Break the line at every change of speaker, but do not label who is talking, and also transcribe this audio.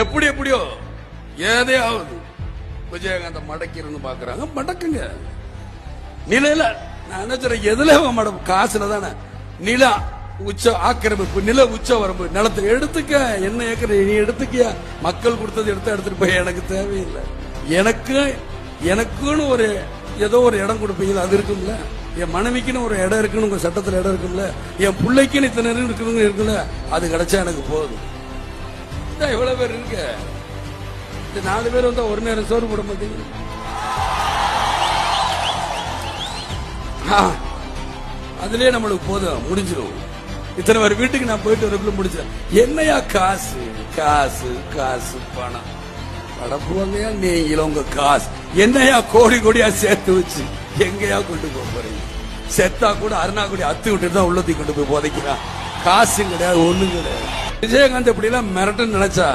எப்படியோ ஏதையாவது விஜயகாந்த மடக்கிருந்து பாக்குறாங்க. மடக்குங்க. நிலையில நான் என்ன சொல்றேன், எதுல மடம் காசுல தானே. நில உச்ச ஆக்கிரமிப்பு, நில உச்ச வரம்பு, நிலத்தை எடுத்துக்க. என்ன ஏக்கர் நீ எடுத்துக்கியா? மக்கள் கொடுத்தது எடுத்துட்டு போய் எனக்கு தேவையில்லை. எனக்குன்னு ஒரு ஏதோ ஒரு இடம் கொடுப்பீங்க, அது இருக்கும்ல. என் மனைவிக்குன்னு ஒரு இடம் இருக்குன்னு உங்க சட்டத்துல இடம் இருக்கும்ல. என் பிள்ளைக்குன்னு இத்தனை இருக்குல்ல, அது கிடைச்சா எனக்கு போதும். எவ்வளவு பேர் இருக்கு? இந்த 4 பேர் வந்தா ஒரு நேரம் சோறு போட மாட்டீங்க. அதுலயே நம்மளுக்கு போதும், முடிஞ்சிடும். இத்தனை பேர் வீட்டுக்கு நான் போயிட்டு வரக்குள்ள முடிச்சேன். என்னையா காசு காசு காசு பணம் படப்புவாங்கயா நீங்களும் உங்க காசு என்னையா கோடி கோடியா சேர்த்து வச்சு எங்கயா கொண்டு போறீங்க? செத்தா கூட அருணாக்குடி அத்து விட்டுட்டு தான் உள்ளத்தி கொண்டு போய் போதைக்கிறான். காசு கிடையாது, ஒண்ணும் கிடையாது. விஜயகாந்த் இப்படி எல்லாம் மிரட்ட நினைச்சா